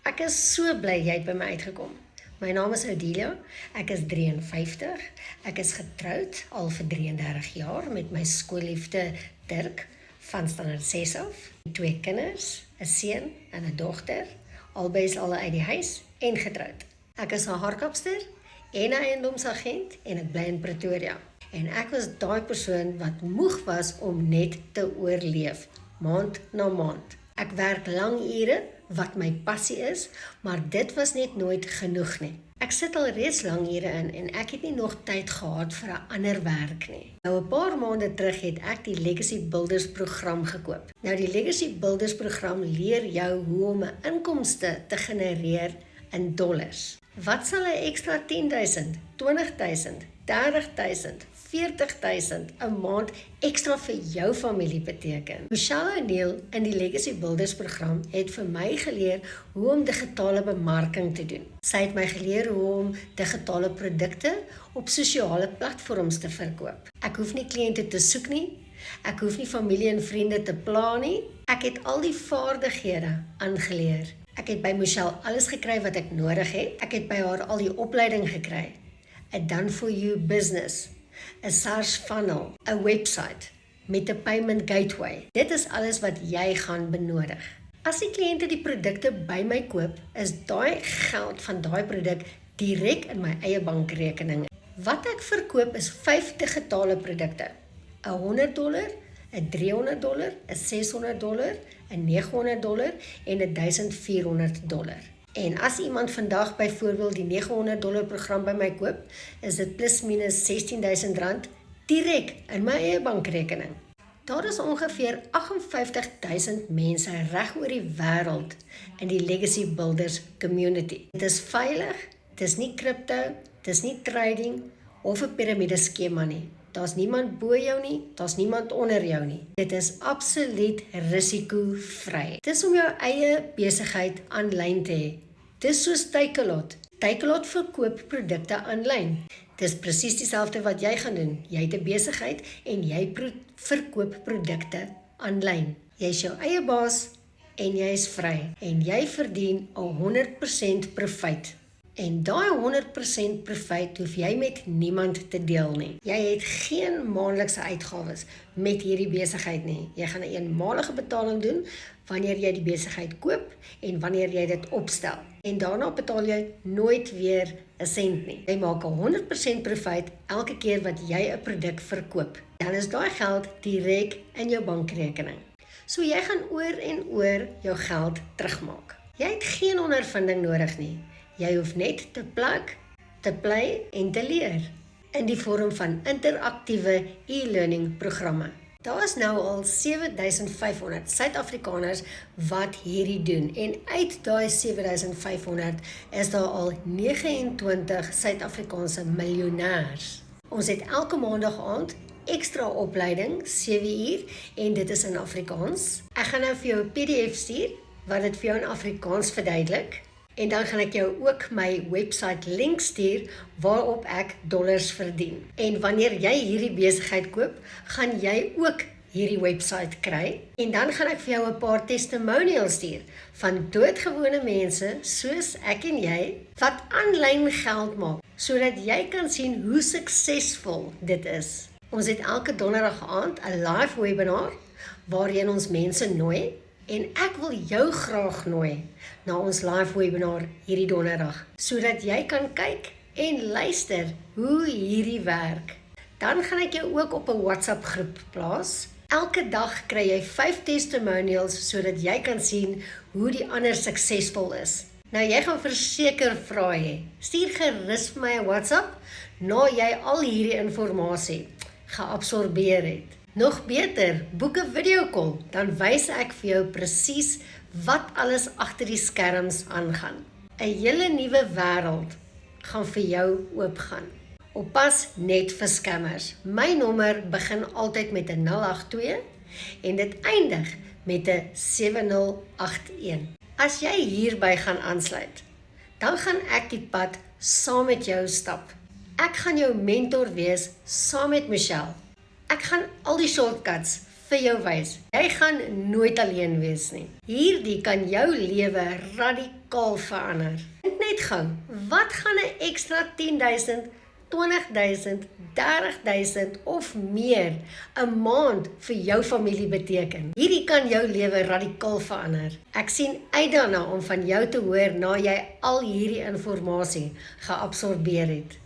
Ek is so bly jy het by my uitgekom. My naam is Odilia, ek is 53, ek is getroud al vir 33 jaar met my skoolliefde Dirk van standaard 6 af. 2 kinders, 'n seun en 'n dogter, albei is al uit die huis en getroud. Ek is 'n haarkapster en 'n eiendomsagent en ek bly in Pretoria. En ek was daai persoon wat moeg was om net te oorleef, maand na maand. Ek werk lang ure, wat my passie is, maar dit was net nooit genoeg nie. Ek sit al reeds lang ure in en ek het nie nog tyd gehad vir 'n ander werk nie. Nou 'n paar maande terug het ek die Legacy Builders program gekoop. Nou die Legacy Builders program leer jou hoe om 'n inkomste te genereer in dollars. Wat sal 'n ekstra 10.000, 20.000, 30.000, 40.000 'n maand ekstra vir jou familie beteken? Michelle O'Neil in die Legacy Builders program het vir my geleer hoe om digitale bemarking te doen. Sy het my geleer hoe om digitale produkte op sosiale platforms te verkoop. Ek hoef nie kliënte te soek nie. Ek hoef nie familie en vriende te pla nie. Ek het al die vaardighede aangeleer. Ek het by Michelle alles gekry wat ek nodig het. Ek het by haar al die opleiding gekry. 'n Done for you business, 'n SaaS funnel, 'n website met 'n payment gateway. Dit is alles wat jy gaan benodig. As die kliënte die produkte by my koop, is daai geld van daai produk direk in my eie bankrekening. Wat ek verkoop is 5 digitale produkte. $100, $300, $600, $900 en $1,400. En as iemand vandag byvoorbeeld die $900 program by my koop, is dit plus minus R16.000 direk in my eie bankrekening. Daar is ongeveer 58.000 mense reg oor die wêreld in die Legacy Builders community. Dit is veilig, dit is nie crypto, dit is nie trading of 'n piramideskema nie. Daar's niemand bo jou nie, daar's niemand onder jou nie. Dit is absoluut risikovry. Dit is om jou eie besigheid aanlyn te hê. Dit is soos Takealot. Takealot verkoop produkte aanlyn. Dit is presies dieselfde wat jy gaan doen. Jy het 'n besigheid en jy verkoop produkte aanlyn. Jy is jou eie baas en jy is vry. En jy verdien 100% profiet. En daai 100% profiet hoef jy met niemand te deel nie. Jy het geen maandelikse uitgawes met hierdie besigheid nie. Jy gaan 'n eenmalige betaling doen wanneer jy die besigheid koop en wanneer jy dit opstel. En daarna betaal jy nooit weer 'n sent nie. Jy maak 100% profiet elke keer wat jy 'n produk verkoop. Dan is daai geld direk in jou bankrekening. So jy gaan oor en oor jou geld terugmaak. Jy het geen ondervinding nodig nie. Jy hoef net te pluk, te play en te leer in die vorm van interaktiewe e-learning programme. Daar is nou al 7.500 Suid-Afrikaners wat hierdie doen en uit daai 7.500 is daar al 29 Suid-Afrikaanse miljonêers. Ons het elke maandag aand ekstra opleiding, 7 uur en dit is in Afrikaans. Ek gaan nou vir jou 'n PDF stuur wat dit vir jou in Afrikaans verduidelik. En dan gaan ek jou ook my website link stuur waarop ek dollars verdien. En wanneer jy hierdie besigheid koop, gaan jy ook hierdie website kry. En dan gaan ek vir jou 'n paar testimonials stuur van doodgewone mense soos ek en jy wat aanlyn geld maak, sodat jy kan sien hoe suksesvol dit is. Ons het elke donderdag aand 'n live webinar waarheen ons mense nooi. En ek wil jou graag nooi na ons live webinar hierdie donderdag, sodat jy kan kyk en luister hoe hierdie werk. Dan gaan ek jou ook op 'n WhatsApp groep plaas. Elke dag kry jy 5 testimonials, sodat jy kan sien hoe die ander suksesvol is. Nou jy gaan verseker vra hê. Stuur gerus vir my 'n WhatsApp, na jy al hierdie inligting geabsorbeer het. Nog beter, boek 'n videocall, dan wys ek vir jou presies wat alles agter die skerms aangaan. 'n Hele nuwe wêreld gaan vir jou oopgaan. Oppas net vir skammers. My nommer begin altyd met 'n 082 en dit eindig met 'n 7081. As jy hierby gaan aansluit, dan gaan ek die pad saam met jou stap. Ek gaan jou mentor wees saam met Michelle. Ek gaan al die shortcuts vir jou wys. Jy gaan nooit alleen wees nie. Hierdie kan jou lewe radikaal verander. Dink net gou, wat gaan 'n ekstra 10.000, 20.000, 30.000 of meer 'n maand vir jou familie beteken? Hierdie kan jou lewe radikaal verander. Ek sien uit daarna om van jou te hoor na jy al hierdie inligting geabsorbeer het.